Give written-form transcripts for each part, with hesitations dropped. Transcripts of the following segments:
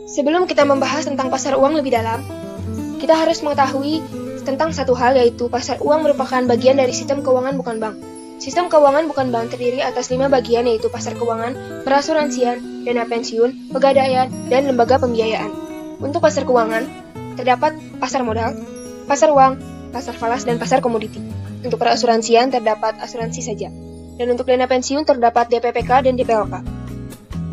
Sebelum kita membahas tentang pasar uang lebih dalam, kita harus mengetahui tentang satu hal, yaitu pasar uang merupakan bagian dari sistem keuangan bukan bank. Sistem keuangan bukan bank terdiri atas 5 bagian, yaitu pasar keuangan, perasuransian, dana pensiun, pegadaian, dan lembaga pembiayaan. Untuk pasar keuangan, terdapat pasar modal, pasar uang, pasar falas, dan pasar komoditi. Untuk perasuransian, terdapat asuransi saja. Dan untuk dana pensiun, terdapat DPPK dan DPLK.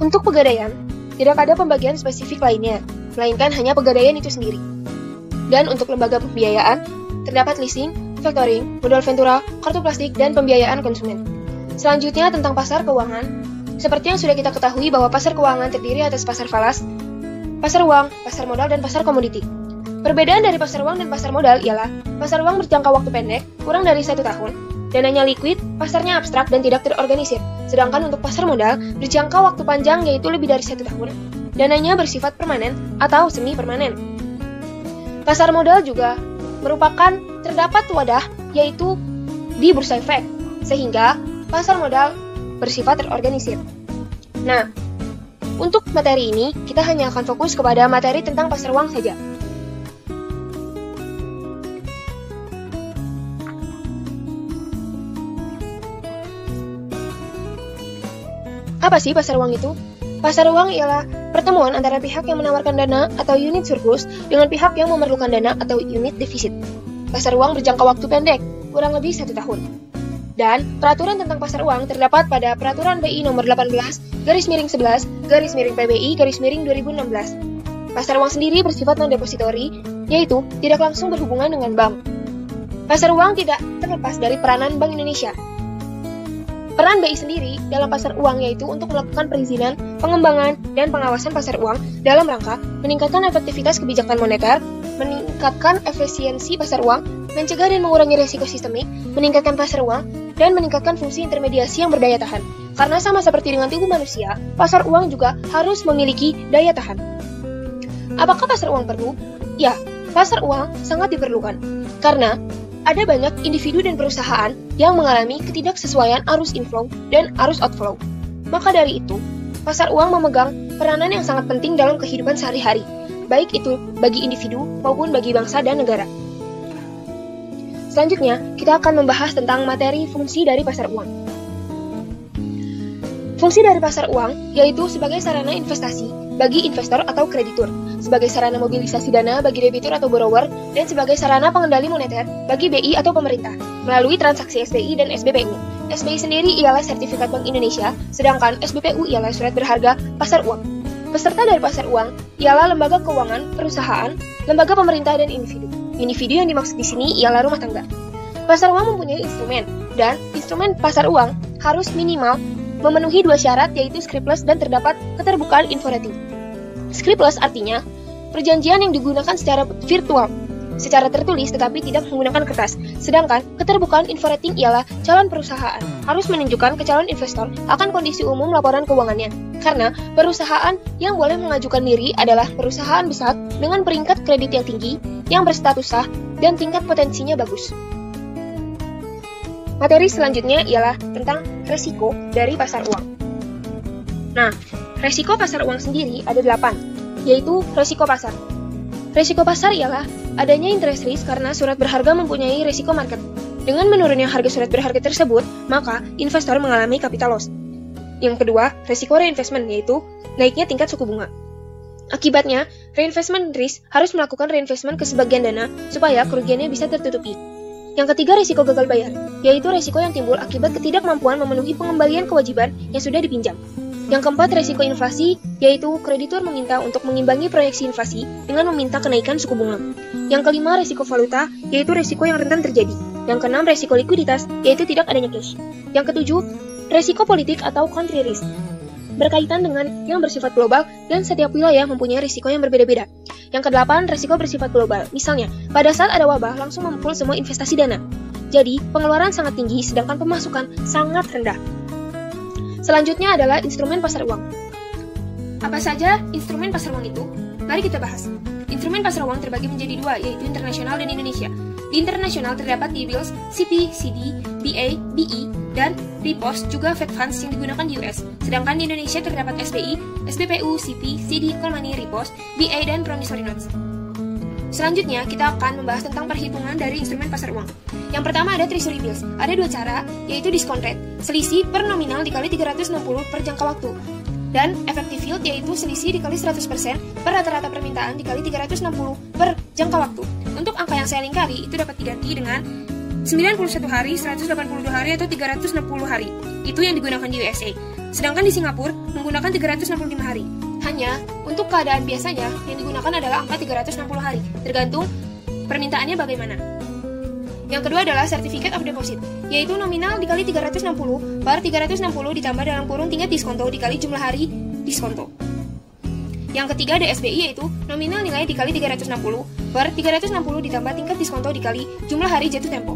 Untuk pegadaian, tidak ada pembagian spesifik lainnya, melainkan hanya pegadaian itu sendiri. Dan untuk lembaga pembiayaan, terdapat leasing, factoring, modal ventura, kartu plastik, dan pembiayaan konsumen. Selanjutnya tentang pasar keuangan, seperti yang sudah kita ketahui bahwa pasar keuangan terdiri atas pasar falas, pasar uang, pasar modal, dan pasar komoditi. Perbedaan dari pasar uang dan pasar modal ialah pasar uang berjangka waktu pendek, kurang dari 1 tahun, dananya liquid, pasarnya abstrak dan tidak terorganisir. Sedangkan untuk pasar modal berjangka waktu panjang, yaitu lebih dari 1 tahun, dananya bersifat permanen atau semi-permanen. Pasar modal juga merupakan terdapat wadah, yaitu di Bursa Efek, sehingga pasar modal bersifat terorganisir. Nah, untuk materi ini, kita hanya akan fokus kepada materi tentang pasar uang saja. Apa sih pasar uang itu? Pasar uang ialah pertemuan antara pihak yang menawarkan dana atau unit surplus dengan pihak yang memerlukan dana atau unit defisit. Pasar uang berjangka waktu pendek, kurang lebih 1 tahun. Dan peraturan tentang pasar uang terdapat pada Peraturan BI nomor 18/11/PBI/2016. Pasar uang sendiri bersifat non-depository, yaitu tidak langsung berhubungan dengan bank. Pasar uang tidak terlepas dari peranan Bank Indonesia. Peran BI sendiri dalam pasar uang yaitu untuk melakukan perizinan, pengembangan, dan pengawasan pasar uang dalam rangka meningkatkan efektivitas kebijakan moneter, meningkatkan efisiensi pasar uang, mencegah dan mengurangi risiko sistemik, meningkatkan pasar uang, dan meningkatkan fungsi intermediasi yang berdaya tahan. Karena sama seperti dengan tubuh manusia, pasar uang juga harus memiliki daya tahan. Apakah pasar uang perlu? Ya, pasar uang sangat diperlukan. Karena ada banyak individu dan perusahaan yang mengalami ketidaksesuaian arus inflow dan arus outflow. Maka dari itu, pasar uang memegang peranan yang sangat penting dalam kehidupan sehari-hari, baik itu bagi individu maupun bagi bangsa dan negara. Selanjutnya, kita akan membahas tentang materi fungsi dari pasar uang. Fungsi dari pasar uang yaitu sebagai sarana investasi bagi investor atau kreditur, sebagai sarana mobilisasi dana bagi debitur atau borrower, dan sebagai sarana pengendali moneter bagi BI atau pemerintah, melalui transaksi SBI dan SBPU. SBI sendiri ialah sertifikat Bank Indonesia, sedangkan SBPU ialah surat berharga pasar uang. Peserta dari pasar uang ialah lembaga keuangan, perusahaan, lembaga pemerintah, dan individu. Individu yang dimaksud di sini ialah rumah tangga. Pasar uang mempunyai instrumen, dan instrumen pasar uang harus minimal memenuhi 2 syarat, yaitu scriptless dan terdapat keterbukaan informatif. Scriptless artinya perjanjian yang digunakan secara virtual, secara tertulis tetapi tidak menggunakan kertas. Sedangkan keterbukaan informatif ialah calon perusahaan harus menunjukkan ke calon investor akan kondisi umum laporan keuangannya. Karena perusahaan yang boleh mengajukan diri adalah perusahaan besar dengan peringkat kredit yang tinggi, yang berstatus sah, dan tingkat potensinya bagus. Materi selanjutnya ialah tentang resiko dari pasar uang. Nah, resiko pasar uang sendiri ada 8, yaitu resiko pasar. Resiko pasar ialah adanya interest risk karena surat berharga mempunyai resiko market. Dengan menurunnya harga surat berharga tersebut, maka investor mengalami capital loss. Yang kedua, resiko reinvestment, yaitu naiknya tingkat suku bunga. Akibatnya, reinvestment risk harus melakukan reinvestment ke sebagian dana supaya kerugiannya bisa tertutupi. Yang ketiga, risiko gagal bayar, yaitu risiko yang timbul akibat ketidakmampuan memenuhi pengembalian kewajiban yang sudah dipinjam. Yang keempat, risiko inflasi, yaitu kreditur meminta untuk mengimbangi proyeksi inflasi dengan meminta kenaikan suku bunga. Yang kelima, risiko valuta, yaitu risiko yang rentan terjadi. Yang keenam, risiko likuiditas, yaitu tidak adanya cash. Yang ketujuh, risiko politik atau country risk, berkaitan dengan yang bersifat global dan setiap wilayah mempunyai risiko yang berbeda-beda. Yang kedelapan, risiko bersifat global. Misalnya, pada saat ada wabah langsung memukul semua investasi dana. Jadi, pengeluaran sangat tinggi sedangkan pemasukan sangat rendah. Selanjutnya adalah instrumen pasar uang. Apa saja instrumen pasar uang itu? Mari kita bahas. Instrumen pasar uang terbagi menjadi 2, yaitu internasional dan Indonesia. Di internasional terdapat T-bills, CP, CD, BA, BE, dan Repost, juga Fed Funds yang digunakan di US. Sedangkan di Indonesia terdapat SBI, SBPU, CP, CD, call money, Repost, BA, dan promissory notes. Selanjutnya, kita akan membahas tentang perhitungan dari instrumen pasar uang. Yang pertama ada treasury bills. Ada dua cara, yaitu discount rate, selisih per nominal dikali 360 per jangka waktu. Dan effective yield, yaitu selisih dikali 100% per rata-rata permintaan dikali 360 per jangka waktu. Untuk angka yang saya lingkari, itu dapat diganti dengan 91 hari, 182 hari, atau 360 hari. Itu yang digunakan di USA. Sedangkan di Singapura menggunakan 365 hari. Hanya untuk keadaan biasanya yang digunakan adalah angka 360 hari, tergantung permintaannya bagaimana. Yang kedua adalah Certificate of Deposit, yaitu nominal dikali 360 per 360 ditambah dalam kurung tingkat diskonto dikali jumlah hari diskonto. Yang ketiga ada SBI, yaitu nominal nilai dikali 360 per 360 ditambah tingkat diskonto dikali jumlah hari jatuh tempo.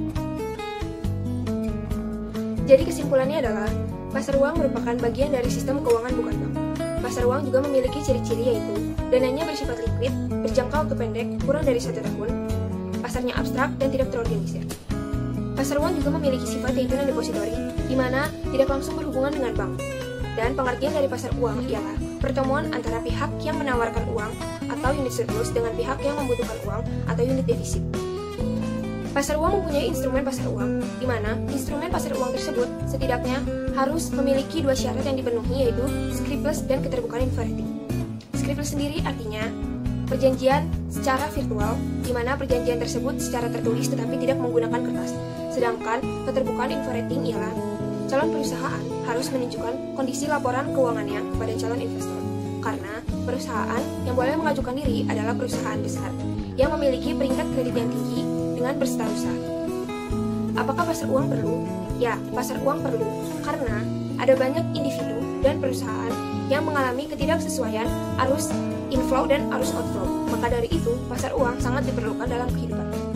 Jadi kesimpulannya adalah, pasar uang merupakan bagian dari sistem keuangan bukan bank. Pasar uang juga memiliki ciri-ciri, yaitu dananya bersifat liquid, berjangka waktu pendek, kurang dari 1 tahun, pasarnya abstrak dan tidak terorganisir. Pasar uang juga memiliki sifat, yaitu non-depository, di mana tidak langsung berhubungan dengan bank. Dan pengertian dari pasar uang ialah pertemuan antara pihak yang menawarkan uang atau unit surplus dengan pihak yang membutuhkan uang atau unit defisit. Pasar uang mempunyai instrumen pasar uang, di mana instrumen pasar uang tersebut setidaknya harus memiliki dua syarat yang dipenuhi, yaitu scriptless dan keterbukaan info rating. Scriptless sendiri artinya perjanjian secara virtual, di mana perjanjian tersebut secara tertulis tetapi tidak menggunakan kertas. Sedangkan keterbukaan info rating ialah calon perusahaan harus menunjukkan kondisi laporan keuangannya kepada calon investor. Karena perusahaan yang boleh mengajukan diri adalah perusahaan besar yang memiliki peringkat kredit yang tinggi dengan berstatus. Apakah pasar uang perlu? Ya, pasar uang perlu karena ada banyak individu dan perusahaan yang mengalami ketidaksesuaian arus inflow dan arus outflow. Maka dari itu, pasar uang sangat diperlukan dalam kehidupan.